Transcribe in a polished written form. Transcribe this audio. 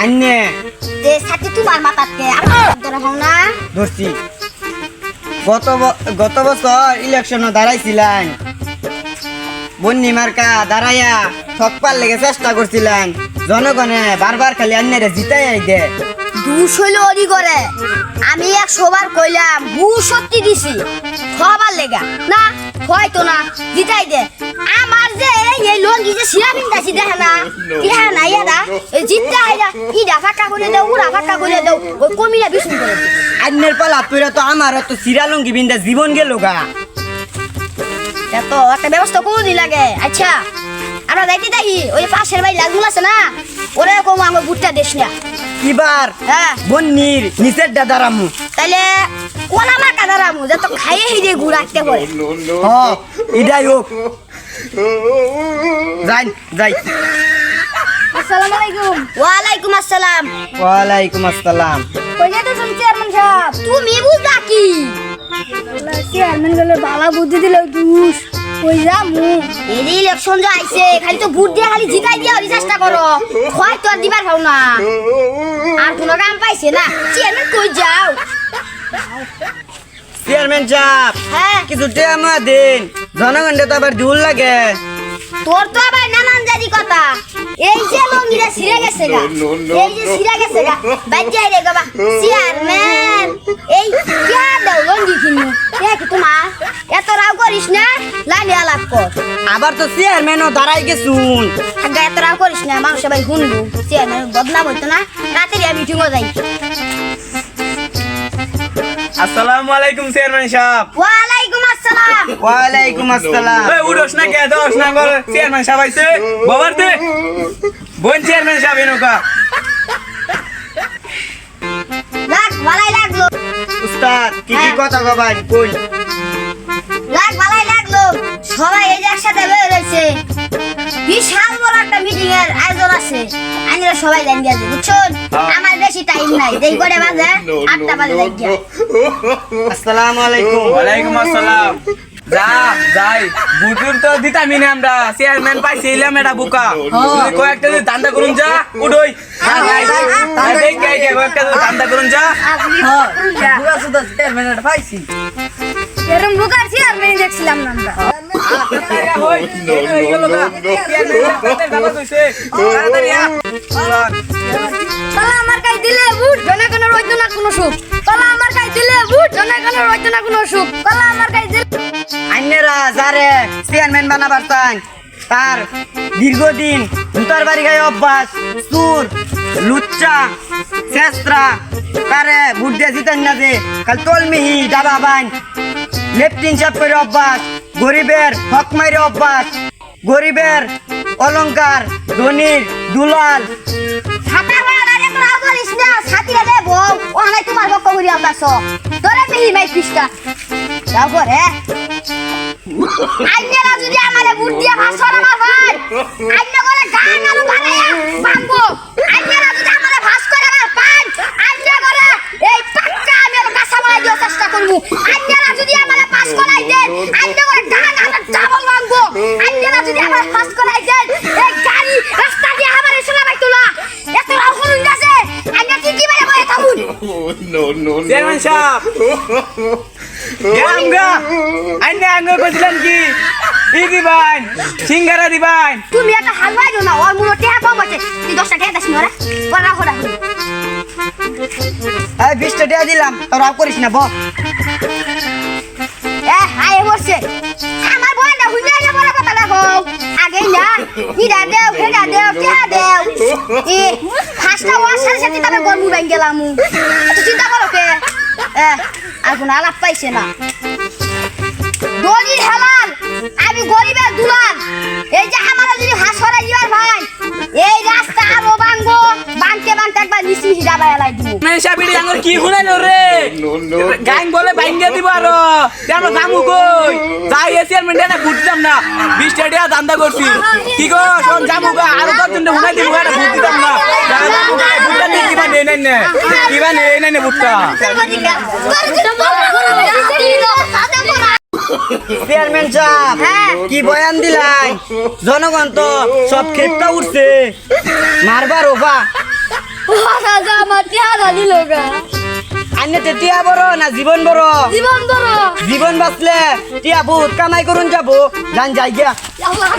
আন্নে যে সাথে তোমার মাথাতে আমার ধরে হও না ধরছি গত বছর ইলেকশন দাঁড়াইছিলেন বন্যি মার্কা দাঁড়াইয়া ঠকপার লেগে চেষ্টা করছিলেন জনগণে বারবার খালি আন্নারে জিতাই দে দুশ হইলো ওরি করে আমি 100 বার কইলাম সত্যি দিছি খবার লেগা না হয়তো না জিতাই দে আমার যে এই লঙ্গি যে সিরামিন দাসি দেখে না ইহা না ইয়াদা এই জিততে আইরা ইডা ফাঁকা করে দাও উড়া ফাঁকা করে দাও ওই কমিরা বিশুন করে দাও আন্নের পালা তুইরা তো আমার তো সিরালঙ্গি বিন্দা জীবন গেল গা এত একটা ব্যবস্থা করে দি লাগে আচ্ছা আমরা যাইতে দেখি ওই পাশের বাড়ি লাগুন আছে না ওরে কম আমার বুটটা দেশ না কিবার হ্যাঁ বন্নির নিচের দাদারামু তাইলে কোন আমার কাদারামু যত খাইয়ে হিরে ঘুরাইতে পারে হ ইডাই হোক যাই যাই আসসালামু আলাইকুম ওয়ালাইকুম আসসালাম ওয়ালাইকুম আসসালাম কই যেতে শুন চেয়ারম্যান সাহেব তুমি বুঝবা কি চেয়ারম্যান গেলে বালা বুদ্ধি দিলে দুষ কই যামু এই ইলেকশন যে আইছে খালি তো ভোট দিয়ে খালি জিতাই দিয়া হরি চেষ্টা করো হয় তো আর দিবার পাও না আর কোনো কাম পাইছে না চেয়ারম্যান কই যাও চেয়ারম্যান সাহেব হ্যাঁ কিছু টেমা দিন জনগণকে তো আবার দূর লাগে তোর তো আবার নানান জাতি কথা এই যে লঙ্গিটা ছিঁড়ে গেছে গা এই যে ছিঁড়ে গেছে গা বাজ্জাই রে গবা চেয়ারম্যান এই কে দাও লঙ্গি কিনু কে কি তোমার এত রাও করিস না লাইনে আলাপ কর আবার তো চেয়ারম্যানও দাঁড়াই গেছুন আগে এত রাও করিস না মানুষ সবাই শুনবো চেয়ারম্যান বদনাম হইতো না রাতের মিটিংও যাই আসসালামু আলাইকুম চেয়ারম্যান সাহেব ওয়ালাইকুম আসসালাম ওয়ালাইকুম আসসালাম এই উড়োস না কে দোস না করে চেয়ারম্যান সাহেব আইছে বাবার দে বোন চেয়ারম্যান সাহেব এনোকা লাগ ভালাই লাগলো উস্তাদ কি কি কথা কবাই কই লাগ ভালাই লাগলো সবাই এই যে একসাথে বের হয়েছে বিশাল বড় একটা মিটিং এর আয়োজন আছে আমরা সবাই জানি গেছে বুঝছেন আমার বেশি টাইম নাই দেই করে বাজে 8টা বাজে লাগিয়া আসসালামু আলাইকুম ওয়ালাইকুম আসসালাম যা যাই বুটুর তো দিতামি না আমরা চেয়ারম্যান পাইছিলাম এটা বুকা তুই কয়েকটা যদি ধান্দা করুন যা উড়োই দেখ কে কে কয়েকটা যদি ধান্দা করুন যা পুরা সুদা চেয়ারম্যানটা পাইছি এরম বুকার চেয়ারম্যান দেখছিলাম না আমরা তালা আমার কাই দিলে বুট জনগণের হইতো না কোনো সুখ তালা আমার কাই দিলে বুট জনগণের হইতো না কোনো সুখ তালা আমার কাই দিলে আইনেরা যারে চেয়ারম্যান বানাবার চান তার দীর্ঘদিন জুতার বাড়ি গায়ে অভ্যাস সুর লুচ্চা চেষ্টা তারে ভোট দিয়ে জিতেন না যে কাল তলমিহি ডাবা বাইন লেফটিন সাপ করে অভ্যাস গরিবের হক মাইরে অভ্যাস গরিবের অলংকার ধনির দুলাল ছাতা বাড়া রে তোরা করিস না ছাতিরা দে বউ ওখানে তোমার বক্ক করি আবাস তোরে মিহি মাই পিস্তা যাও করে আইনেরা যদি আমারে বুট দিয়া ভাষণ আমার ভাই আইনে করে গান আলু বানায়া বাঙ্গো আইনেরা যদি আমারে ভাষ করে আমার পান আইনে করে এই পাক্কা আমি আর কাঁচা মালাই দিয়ে চেষ্টা করব আইনেরা যদি আমারে পাস করাই দেন আইনে করে গান আলু ডাবল বাঙ্গো আইনেরা যদি আমারে পাস করাই দেন এই গাড়ি রাস্তা দিয়ে আমারে শোনাবাই তোলা এত রাও হলুন আছে আইনে কি মারে বয়ে থাকুন চেয়ারম্যান সাহেব গেলাম গা আইনে আঙ্গ কইছিলেন কি ই দিবান সিঙ্গারা দিবান তুমি একটা হালুয়াই দিও না ওর মুনো টেহা কম আছে তুই 10 টাকা দাস নরে ওরা হোড়া হই এই 20 টাকা দিলাম তোরা করিস না বল হায় বসে আমার বয়না হুইনা না বড় কথা লাগো আগে না ইডা দেও ফেডা দেও টেহা দেও এ ফাস্টা ওয়াসার সাথে তবে গরমু বাইন গেলাম তুই চিন্তা করো কে আর কোন আলাপ পাইছে না দলিল হালাল আমি গরিবের দুলাল এই যে আমার যদি হাসরা দিবার ভাই এই রাস্তা আরো ভাঙবো বানতে বানতে একবার নিচি হিজাবাই লাই দিব মেন সাবিড়ি আঙ্গুর কি শুনাইলো রে গাইন বলে বাইঙ্গা দিব আরো আমরা জামু কই যাই চেয়ারম্যান না বুঝতাম না 20 টাকা দান্দা করছি কি গো শোন জামু গা আরো 10 দিন শুনাই দিব এটা বুঝতাম না বুঝতা নি কিবা নেই নাই না কিবা নেই নাই না বুঝতা চেয়ারম্যান সাহেব কি বয়ান দিলাই জনগণ তো সব ক্ষেপটা উঠছে মারবার ওবা রাজা আমার টিহারা দিল গা আইনে টিয়া বড় না জীবন বড় জীবন ধর জীবন বাঁচলে টিয়া বহুত কামাই করুন যাবো জান যাই গিয়া আল্লাহ